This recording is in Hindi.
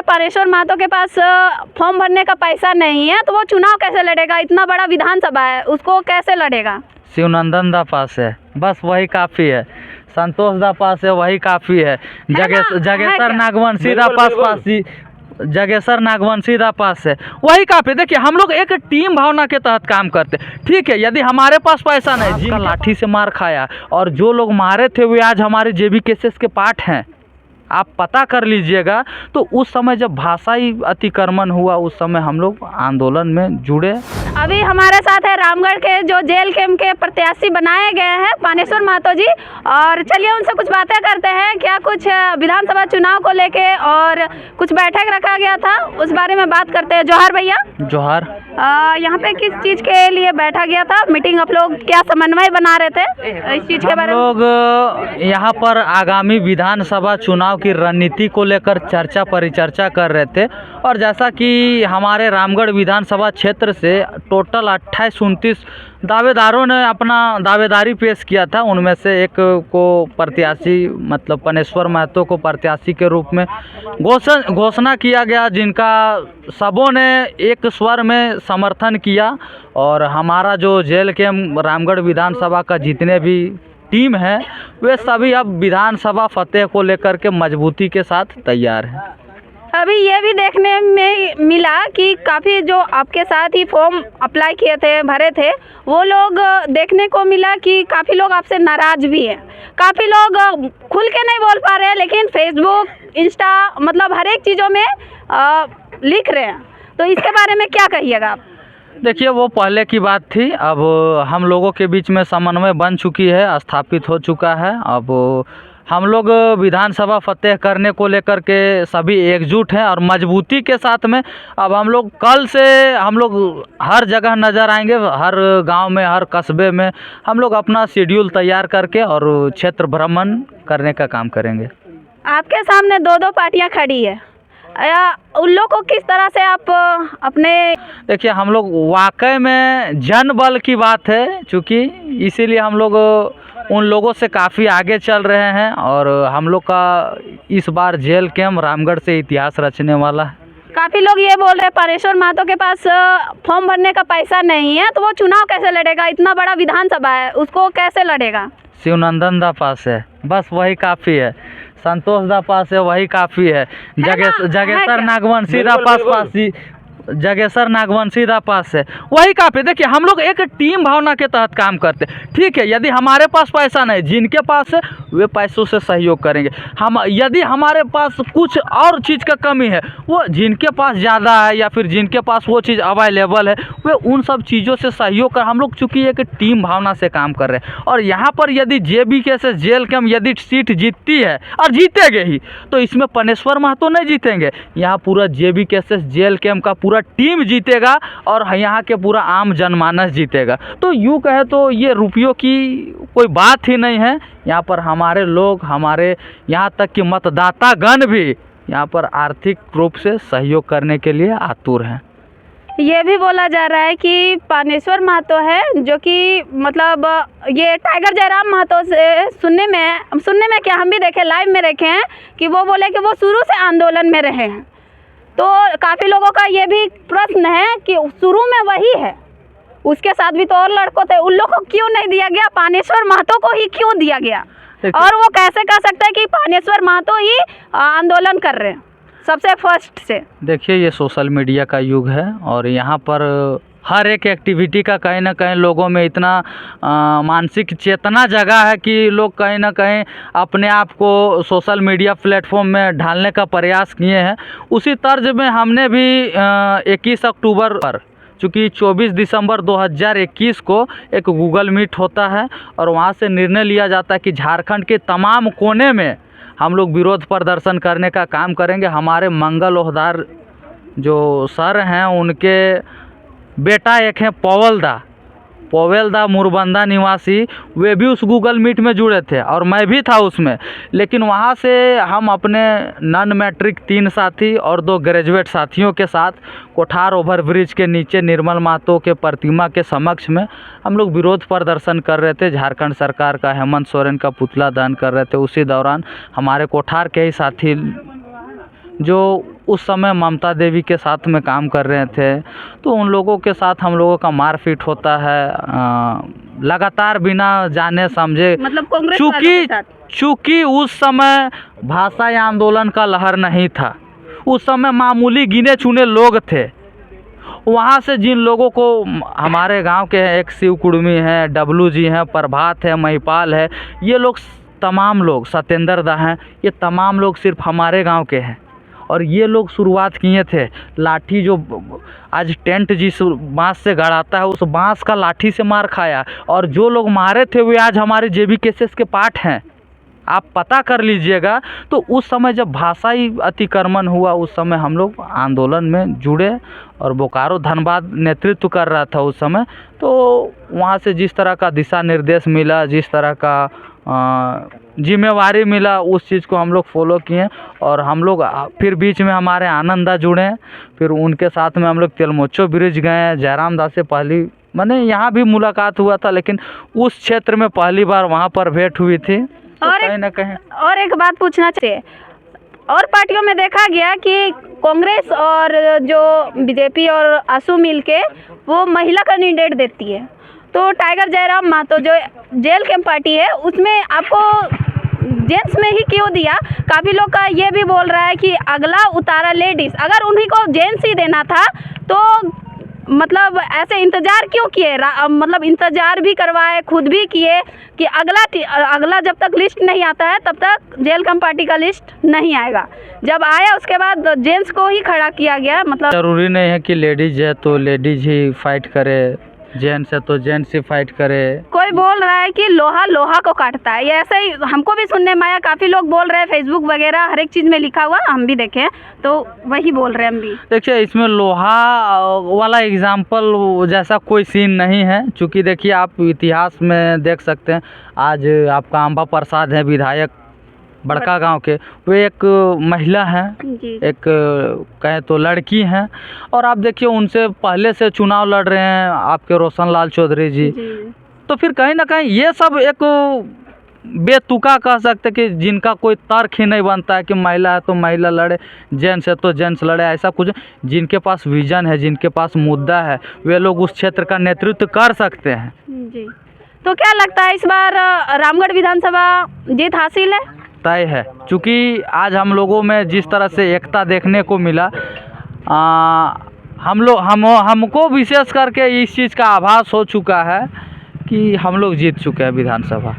पानेश्वर महतो के पास फॉर्म भरने का पैसा नहीं है तो वो चुनाव कैसे लड़ेगा? इतना बड़ा विधानसभा है, उसको कैसे लड़ेगा? शिवनंदन दा पास है, बस वही काफ़ी है। संतोष दा पास है, वही काफ़ी है। जगेसर नागवंशी दा जगेसर नागवंशी दा पास है, वही काफ़ी। देखिए हम लोग एक टीम भावना के तहत काम करते। ठीक है, यदि हमारे पास पैसा नहीं, जिनका लाठी से मार खाया और जो लोग मारे थे वे आज हमारे जेबी केसेस के पार्ट हैं, आप पता कर लीजिएगा। तो उस समय जब भाषाई अतिक्रमण हुआ उस समय हम लोग आंदोलन में जुड़े। अभी हमारे साथ है रामगढ़ के जो जेल कैंप के प्रत्याशी बनाए गए हैं पानेश्वर महतो जी, और चलिए उनसे कुछ बातें करते हैं। क्या कुछ विधानसभा चुनाव को लेके और कुछ बैठक रखा गया था उस बारे में बात करते हैं। जोहार भैया। जोहार। यहाँ पे किस चीज़ के लिए बैठा गया था मीटिंग? आप लोग क्या समन्वय बना रहे थे इस चीज़ के बारे में? हम लोग यहाँ पर आगामी विधानसभा चुनाव की रणनीति को लेकर चर्चा परिचर्चा कर रहे थे। और जैसा कि हमारे रामगढ़ विधानसभा क्षेत्र से टोटल 28-29 दावेदारों ने अपना दावेदारी पेश किया था, उनमें से एक को प्रत्याशी मतलब पानेश्वर महतो को प्रत्याशी के रूप में घोषणा किया गया, जिनका सबों ने एक स्वर में समर्थन किया। और हमारा जो जेल के रामगढ़ विधानसभा का जितने भी टीम है वे सभी अब विधानसभा फतेह को लेकर के मजबूती के साथ तैयार हैं। अभी ये भी देखने में मिला कि काफ़ी जो आपके साथ ही फॉर्म अप्लाई किए थे, भरे थे, वो लोग देखने को मिला कि काफ़ी लोग आपसे नाराज़ भी हैं। काफ़ी लोग खुल के नहीं बोल पा रहे हैं लेकिन फेसबुक, इंस्टा मतलब हर एक चीज़ों में लिख रहे हैं। तो इसके बारे में क्या कहिएगा आप? देखिए वो पहले की बात थी, अब हम लोगों के बीच में समन्वय बन चुकी है, स्थापित हो चुका है। अब हम लोग विधानसभा फतेह करने को लेकर के सभी एकजुट हैं और मजबूती के साथ में अब हम लोग कल से हम लोग हर जगह नज़र आएंगे, हर गांव में, हर कस्बे में हम लोग अपना शेड्यूल तैयार करके और क्षेत्र भ्रमण करने का काम करेंगे। आपके सामने दो पार्टियां खड़ी है, उन लोग को किस तरह से आप अपने? देखिए हम लोग वाकई में जन बल की बात है, चूँकि इसीलिए हम लोग उन लोगों से काफ़ी आगे चल रहे हैं। और हम लोग का इस बार जेल कैंप रामगढ़ से इतिहास रचने वाला है। काफ़ी लोग ये बोल रहे हैं पानेश्वर महतो के पास फॉर्म भरने का पैसा नहीं है तो वो चुनाव कैसे लड़ेगा? इतना बड़ा विधानसभा है, उसको कैसे लड़ेगा? शिवनंदन दा पास है, बस वही काफ़ी है। संतोष दा पास है, वही काफ़ी है। जगेसर नागवंशी दा जगेसर नागवंशी दा पास है, वही काफ़ी। देखिए हम लोग एक टीम भावना के तहत काम करते। ठीक है, यदि हमारे पास पैसा नहीं, जिनके पास है वे पैसों से सहयोग करेंगे। हम यदि हमारे पास कुछ और चीज़ का कमी है, वो जिनके पास ज़्यादा है या फिर जिनके पास वो चीज़ अवेलेबल है वे उन सब चीज़ों से सहयोग कर हम लोग चूँकि एक टीम भावना से काम कर रहे हैं। और यहाँ पर यदि जेबी केसेस जेल कैंप यदि सीट जीतती है और जीतेगी ही, तो इसमें पानेश्वर महतो नहीं जीतेंगे, यहाँ पूरा जेबी केसेस जेल कैंप का पूरा टीम जीतेगा और यहाँ के पूरा आम जनमानस जीतेगा। तो यूँ कहे तो ये रुपयों की कोई बात ही नहीं है। यहाँ पर हमारे लोग, हमारे यहाँ तक कि मतदातागण भी यहाँ पर आर्थिक रूप से सहयोग करने के लिए आतुर हैं। ये भी बोला जा रहा है कि पानेश्वर महतो है जो कि मतलब ये टाइगर जयराम महतो से सुनने में क्या हम भी देखे, लाइव में देखे हैं कि वो बोले कि वो शुरू से आंदोलन में रहे हैं। तो काफ़ी लोगों का ये भी प्रश्न है कि शुरू में वही है, उसके साथ भी तो और लड़कों थे, उन लोगों को क्यों नहीं दिया गया, पानेश्वर महतो को ही क्यों दिया गया? और वो कैसे कह सकता है कि पानेश्वर महतो ही आंदोलन कर रहे हैं सबसे फर्स्ट से? देखिए ये सोशल मीडिया का युग है और यहाँ पर हर एक एक्टिविटी का कहीं ना कहीं लोगों में इतना मानसिक चेतना जगा है कि लोग कहीं ना कहीं अपने आप को सोशल मीडिया प्लेटफॉर्म में ढालने का प्रयास किए हैं। उसी तर्ज में हमने भी 21 अक्टूबर पर, चूँकि 24 दिसंबर 2021 को एक गूगल मीट होता है और वहाँ से निर्णय लिया जाता है कि झारखंड के तमाम कोने में हम लोग विरोध प्रदर्शन करने का काम करेंगे। हमारे मंगल ओहदार जो सर हैं उनके बेटा एक हैं पवेल दा मुरबंदा निवासी, वे भी उस गूगल मीट में जुड़े थे और मैं भी था उसमें। लेकिन वहाँ से हम अपने नॉन मैट्रिक 3 साथी और 2 ग्रेजुएट साथियों के साथ कोठार ओवरब्रिज के नीचे निर्मल महतो के प्रतिमा के समक्ष में हम लोग विरोध प्रदर्शन कर रहे थे। झारखंड सरकार का, हेमंत सोरेन का पुतला दहन कर रहे थे। उसी दौरान हमारे कोठार के ही साथी जो उस समय ममता देवी के साथ में काम कर रहे थे, तो उन लोगों के साथ हम लोगों का मारपीट होता है लगातार बिना जाने समझे। मतलब कांग्रेस वालों के साथ। चूँकि उस समय भाषा आंदोलन का लहर नहीं था, उस समय मामूली गिने चुने लोग थे। वहाँ से जिन लोगों को, हमारे गांव के हैं, एक शिव कुर्मी हैं, डब्लू जी हैं, प्रभात है, महिपाल है, ये लोग तमाम लोग, सत्येंद्र दा हैं, ये तमाम लोग सिर्फ हमारे गांव के हैं। और ये लोग शुरुआत किए थे लाठी, जो आज टेंट जिस बांस से गड़ाता है उस बांस का लाठी से मार खाया, और जो लोग मारे थे वे आज हमारे जेबी केसेस के पार्ट हैं, आप पता कर लीजिएगा। तो उस समय जब भाषाई अतिक्रमण हुआ, उस समय हम लोग आंदोलन में जुड़े, और बोकारो धनबाद नेतृत्व कर रहा था उस समय। तो वहाँ से जिस तरह का दिशा निर्देश मिला, जिस तरह का जिम्मेवारी मिला, उस चीज़ को हम लोग फॉलो किए। और हम लोग फिर बीच में हमारे आनंदा जुड़े, फिर उनके साथ में हम लोग तेलमोचो ब्रिज गए। जयराम दास से पहली मैंने यहाँ भी मुलाकात हुआ था, लेकिन उस क्षेत्र में पहली बार वहाँ पर भेंट हुई थी। तो कहीं ना कहीं और एक बात पूछना चाहिए, और पार्टियों में देखा गया कि कांग्रेस और जो बीजेपी और आसू मिल के वो महिला कैंडिडेट देती है, तो टाइगर जयराम महतो जो जेल कैंप पार्टी है उसमें आपको जेंट्स में ही क्यों दिया? काफ़ी लोग का ये भी बोल रहा है कि अगला उतारा लेडीज़, अगर उन्हीं को जेंट्स ही देना था तो मतलब ऐसे इंतज़ार क्यों किए? मतलब इंतज़ार भी करवाए, खुद भी किए कि अगला जब तक लिस्ट नहीं आता है तब तक जेल कैंप पार्टी का लिस्ट नहीं आएगा। जब आया उसके बाद जेंट्स को ही खड़ा किया गया। मतलब ज़रूरी नहीं है कि लेडीज है तो लेडीज ही फाइट करे, जेंट्स है तो जेंट्स ही फाइट करे। कोई बोल रहा है कि लोहा लोहा को काटता है, ये ऐसा ही हमको भी सुनने में आया। काफ़ी लोग बोल रहे हैं, फेसबुक वगैरह हर एक चीज़ में लिखा हुआ हम भी देखें, तो वही बोल रहे हैं हम भी। देखिए, इसमें लोहा वाला एग्जाम्पल जैसा कोई सीन नहीं है, क्योंकि देखिए आप इतिहास में देख सकते हैं। आज आपका अंबा प्रसाद है विधायक बड़का गांव के, वे एक महिला हैं, एक कहें तो लड़की हैं, और आप देखिए उनसे पहले से चुनाव लड़ रहे हैं आपके रोशन लाल चौधरी जी। तो फिर कहीं ना कहीं ये सब एक बेतुका कह सकते कि जिनका कोई तर्क ही नहीं बनता है कि महिला है तो महिला लड़े, जेंट्स है तो जेंट्स लड़े, ऐसा कुछ। जिनके पास विजन है, जिनके पास मुद्दा है, वे लोग उस क्षेत्र का नेतृत्व कर सकते हैं जी। तो क्या लगता है इस बार रामगढ़ विधानसभा जीत हासिल है? तय है, क्योंकि आज हम लोगों में जिस तरह से एकता देखने को मिला, हमको विशेष करके इस चीज़ का आभास हो चुका है कि हम लोग जीत चुके हैं विधानसभा।